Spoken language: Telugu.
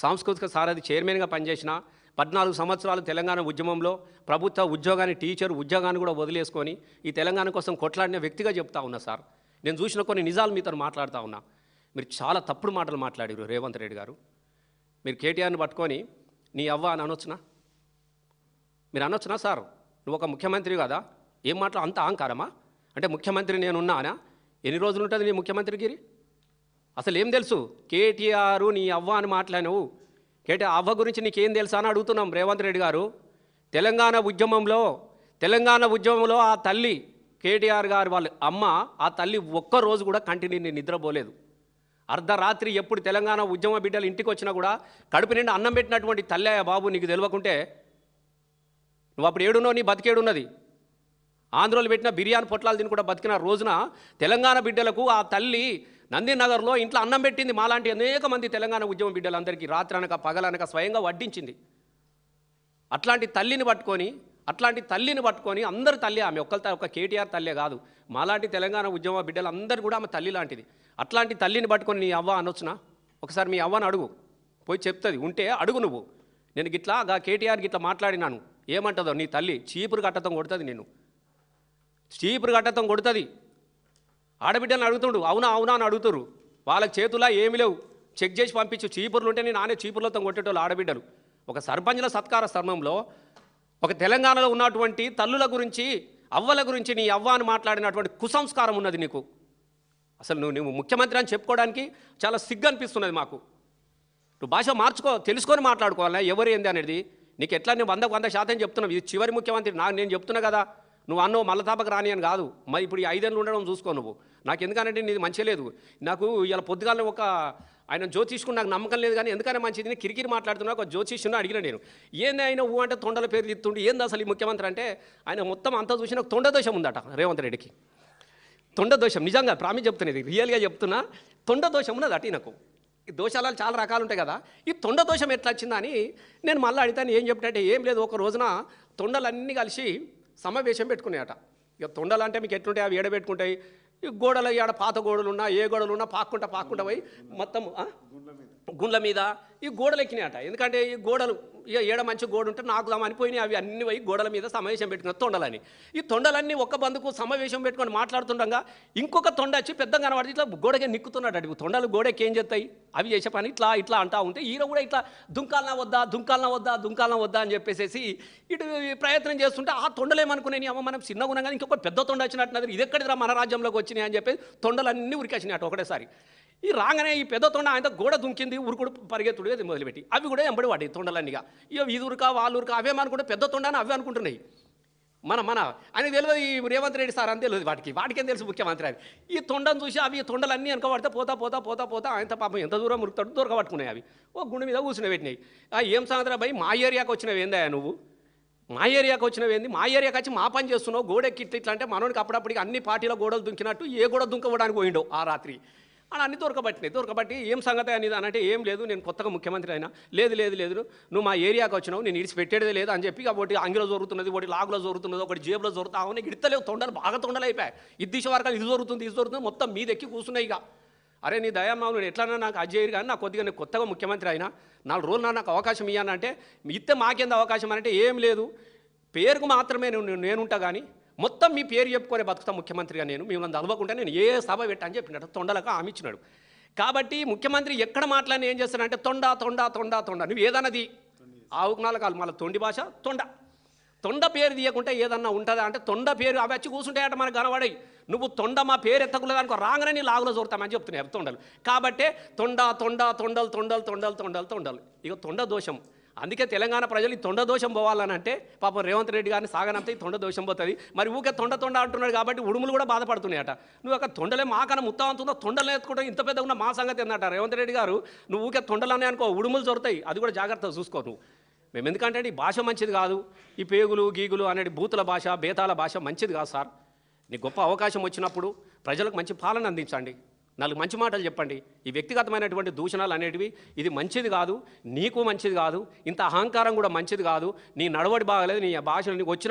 సాంస్కృతిక సారథి చైర్మన్గా పనిచేసిన 14 సంవత్సరాలు తెలంగాణ ఉద్యమంలో ప్రభుత్వ ఉద్యోగాన్ని టీచర్ ఉద్యోగాన్ని కూడా వదిలేసుకొని ఈ తెలంగాణ కోసం కొట్లాడిన వ్యక్తిగా చెప్తా ఉన్నా సార్. నేను చూసిన కొన్ని నిజాలు మీతో మాట్లాడుతూ ఉన్నా. మీరు చాలా తప్పుడు మాటలు మాట్లాడారు రేవంత్ రెడ్డి గారు. మీరు కేటీఆర్ని పట్టుకొని నీ అవ్వ అని అనొచ్చునా? మీరు అనొచ్చునా సార్? నువ్వు ఒక ముఖ్యమంత్రి కదా, ఏం మాటలు అంత అహంకారమా? అంటే ముఖ్యమంత్రి నేనున్నానా? ఎన్ని రోజులు ఉంటుంది నీ ముఖ్యమంత్రిగిరి? అసలు ఏం తెలుసు? కేటీఆర్ నీ అవ్వ అని మాట్లాడినవు. కేటీఆర్ అవ్వ గురించి నీకేం తెలుసా అని అడుగుతున్నాం రేవంత్ రెడ్డి గారు. తెలంగాణ ఉద్యమంలో ఆ తల్లి కేటీఆర్ గారు వాళ్ళ అమ్మ, ఆ తల్లి ఒక్కరోజు కూడా కంటిన్యూ నిద్రపోలేదు. అర్ధరాత్రి ఎప్పుడు తెలంగాణ ఉద్యమ బిడ్డలు ఇంటికి వచ్చినా కూడా కడుపు నిండా అన్నం పెట్టినటువంటి తల్లి బాబు, నీకు తెలియకుంటే నువ్వు అప్పుడు ఏడున్నావు, నీ బతికేడున్నది. ఆంధ్రోలు పెట్టిన బిర్యానీ పొట్లాలు తిని కూడా బతికిన రోజున తెలంగాణ బిడ్డలకు ఆ తల్లి నందినగర్లో ఇంట్లో అన్నం పెట్టింది. మాలాంటి అనేక మంది తెలంగాణ ఉద్యమ బిడ్డలందరికీ రాత్రి అనక పగలనక స్వయంగా వడ్డించింది. అట్లాంటి తల్లిని పట్టుకొని అందరు తల్లి, ఆమె ఒక్క కేటీఆర్ తల్లే కాదు, మాలాంటి తెలంగాణ ఉద్యమ బిడ్డలందరూ కూడా ఆమె తల్లి లాంటిది. అట్లాంటి తల్లిని పట్టుకొని నీ అవ్వ అనొచ్చునా? ఒకసారి మీ అవ్వని అడుగు, పోయి చెప్తుంది, ఉంటే అడుగు నువ్వు. నేను గిట్లా కేటీఆర్ గిట్లా మాట్లాడినాను, ఏమంటుందో నీ తల్లి చీపురు కట్టతం కొడుతుంది, నేను చీపురు కట్టతం కొడుతుంది. ఆడబిడ్డలను అడుగుతుండు, అవునా అని అడుగుతురు. వాళ్ళకి చేతులా ఏమి లేవు, చెక్ చేసి పంపించు. చీపుర్లు ఉంటే నేను నానే చీపుర్లతో కొట్టేటోళ్ళు ఆడబిడ్డలు. ఒక సర్పంచ్ల సత్కార స్థర్మంలో ఒక తెలంగాణలో ఉన్నటువంటి తల్లుల గురించి, అవ్వల గురించి నీ అవ్వ అని మాట్లాడినటువంటి కుసంస్కారం ఉన్నది నీకు. అసలు నువ్వు ముఖ్యమంత్రి అని చెప్పుకోవడానికి చాలా సిగ్గు అనిపిస్తున్నది మాకు. నువ్వు భాష మార్చుకో, తెలుసుకొని మాట్లాడుకోవాలా ఎవరు ఏంది అనేది. నీకు ఎట్లా నేను 100% చెప్తున్నావు, ఇది చివరి ముఖ్యమంత్రి నేను చెప్తున్నా కదా. నువ్వు అన్నో మల్లతాపకు రాని అని కాదు. మరి ఇప్పుడు ఈ 5 ఏళ్ళు ఉండడం చూసుకో నువ్వు. నాకు ఎందుకనంటే నీది మంచి లేదు. నాకు ఇలా పొద్దుగాల ఆయన జ్యోతిష్కుని నాకు నమ్మకం లేదు, కానీ ఎందుకనే మంచిది కిరికిరి మాట్లాడుతున్నా. ఒక జ్యోతిష్యుని అడిగిన నేను, ఏంది ఆయన అంటే తొండల పేరు తిత్తుండి, ఏంది అసలు ఈ ముఖ్యమంత్రి అంటే ఆయన మొత్తం అంతా చూసి నాకు తొండదోషం ఉందట రేవంత్ రెడ్డికి. తొండదోషం నిజంగా ప్రామిస్ చెప్తున్నది, రియల్గా చెప్తున్నా. తొండదోషం ఉన్నది అటు నాకు. ఈ దోషాలు చాలా రకాలు ఉంటాయి కదా, ఈ తొండ దోషం ఎట్లా వచ్చిందా అని నేను మళ్ళీ అడిగితాను. ఏం చెప్తాంటే ఏం లేదు, ఒక రోజున తొండలన్నీ కలిసి సమావేశం పెట్టుకున్నాయట. ఇక తొండలు అంటే మీకు ఎట్లుంటాయి, అవి ఏడబెట్టుకుంటాయి. ఈ గోడలు ఆడ పాత గోడలు ఉన్నా ఏ గోడలు ఉన్నా పాక్కుంటా పోయి మొత్తం గుండ్ల మీద ఈ గోడలు ఎక్కినాయట. ఎందుకంటే ఈ గోడలు ఏడ మంచి గోడ ఉంటే నాకు అనిపోయినాయి. అవి అన్ని పోయి గోడల మీద సమావేశం పెట్టుకున్న తొండలని. ఈ తొండలన్నీ ఒక్క బందుకు సమావేశం పెట్టుకొని మాట్లాడుతుండగా ఇంకొక తొండ వచ్చి పెద్దగా కనబడి ఇట్లా గోడకే నిక్కుతున్నాడు. అడిగి తొండలు గోడకి ఏం చేస్తాయి, అవి చేసే పని ఇట్లా అంటా ఉంటే ఈయన కూడా ఇట్లా దుంకాలనా వద్దా అని చెప్పేసి ఇటు ప్రయత్నం చేస్తుంటే ఆ తొండలేమనుకునేవి, అమ్మ మనం చిన్నగా ఉన్నాం కానీ ఇంకొక పెద్ద తొండ వచ్చినట్టున్నది, ఇది ఎక్కడిరా మన రాజ్యంలోకి వచ్చినాయి అని చెప్పి తొండలన్నీ ఉరికేసినాయట ఒకటేసారి. ఈ రాగానే ఈ పెద్ద తొండ ఆయన గోడ దుంకింది, ఉరుకుడు పరిగెత్తుడు అది మొదలుపెట్టి అవి కూడా ఎంబడి వాడి తొండలన్నీగా. ఇక ఇదురుకా వాళ్ళురుకా అవేమనుకుంటే పెద్ద తొండని అవే అనుకుంటున్నాయి. మన ఆయనకు తెలియదు ఈ రేవంత్ రెడ్డి సార్ అని తెలియదు, వాటికేం తెలుసు ముఖ్యమంత్రి అని. ఈ తొండను చూసి అవి తొండలన్నీ వెనకబడితే పోతా ఆయన పాపం ఎంత దూరం మురుకుతాడు దొరకబట్టుకున్నాయి. అవి ఓ గుండె మీద కూర్చుని పెట్టినాయి. ఏం సంగతి భయ్, మా ఏరియాకి వచ్చినవి ఏందా నువ్వు, మా ఏరియాకి వచ్చినవి ఏంది, మా ఏరియాకి వచ్చి మా పని చేస్తున్నావు, గోడెక్కి ఇట్లా అంటే మనోనికి అప్పుడప్పటికి అన్ని పార్టీల గోడలు దుంకినట్టు ఏ గోడ దుంకవడానికి పోయిండో ఆ రాత్రి అని అన్ని దొరకబట్టి ఏం సంగతి అనేది అని అంటే ఏం లేదు, నేను కొత్తగా ముఖ్యమంత్రి అయినా, లేదు నువ్వు మా ఏరియాకి వచ్చినావు, నేను ఇడిచి పెట్టేదే లేదు అని చెప్పి ఒకటి అంగిలో జరుగుతున్నది, ఒకటి లాగులో జరుగుతున్నది, ఒకటి జేబులో జరుగుతావు, నీకు ఇడతలేవు తొండలు బాగా తొండలు అయిపోయాయి. దిశ వరకు ఇది జరుగుతుంది మొత్తం మీదెక్కి కూర్చున్నాయి. ఇక అరే నీ దయామావు నేను ఎట్లన్నా నాకు అజ్జయ్యరు కానీ నాకు నేను కొత్తగా ముఖ్యమంత్రి అయినా 4 రోజులు నాకు అవకాశం ఇవ్వనంటే ఇస్తే మాకేంది అవకాశం అంటే ఏం లేదు, పేరుకు మాత్రమే నేనుంటా కానీ మొత్తం మీ పేరు చెప్పుకొని బతుకుతా ముఖ్యమంత్రిగా నేను, మిమ్మల్ని చదవకుండా నేను ఏ సభ పెట్టా అని చెప్పినట్టు తొండలకు హామీ ఇచ్చినాడు. కాబట్టి ముఖ్యమంత్రి ఎక్కడ మాట్లాడిన ఏం చేస్తాడంటే తొండ నువ్వు ఏదన్నది ఆవుకు 4 కాలు, మళ్ళీ తొండి భాష తొండ పేరు తీయకుంటే ఏదన్నా ఉంటుందా అంటే తొండ పేరు అవి వచ్చి కూర్చుంటాయట మనకు కనబడాయి. నువ్వు తొండ మా పేరు ఎత్తకులేదు అనుకో, రాగానే నీ లాగులో చూడతామని చెప్తున్నాయి తొండలు. కాబట్టే తొండలు ఇక తొండ దోషం. అందుకే తెలంగాణ ప్రజలు ఈ తొండ దోషం పోవాలని అంటే పాపం రేవంత్ రెడ్డి గారిని సాగనంతా ఈ తొండ దోషం పోతుంది. మరి ఊకే తొండ అంటున్నాడు కాబట్టి ఉడుములు కూడా బాధపడుతున్నాయట. నువ్వు ఒక తొండలే మాకన్నా ముత్తావంతుందో తొండలు ఎత్తుకుంటే ఇంత పెద్దగా ఉన్న మా సంగతి ఏందట రేవంత్ రెడ్డి గారు. నువ్వు ఊకే తొండలనే అనుకో, ఉడుములు దొరుకుతాయి, అది కూడా జాగ్రత్తగా చూసుకో నువ్వు. మేము ఎందుకంటే ఈ భాష మంచిది కాదు, ఈ పేగులు గీగులు అనేది బూతుల భాష బేతాల భాష మంచిది కాదు సార్. నీకు గొప్ప అవకాశం వచ్చినప్పుడు ప్రజలకు మంచి పాలన అందించండి, 4 మంచి మాటలు చెప్పండి. ఈ వ్యక్తిగతమైనటువంటి దూషణలు అనేటివి ఇది మంచిది కాదు, నీకు మంచిది కాదు, ఇంత అహంకారం కూడా మంచిది కాదు. నీ నడవడి బాగలేదు, నీ భాష నీకు వచ్చిన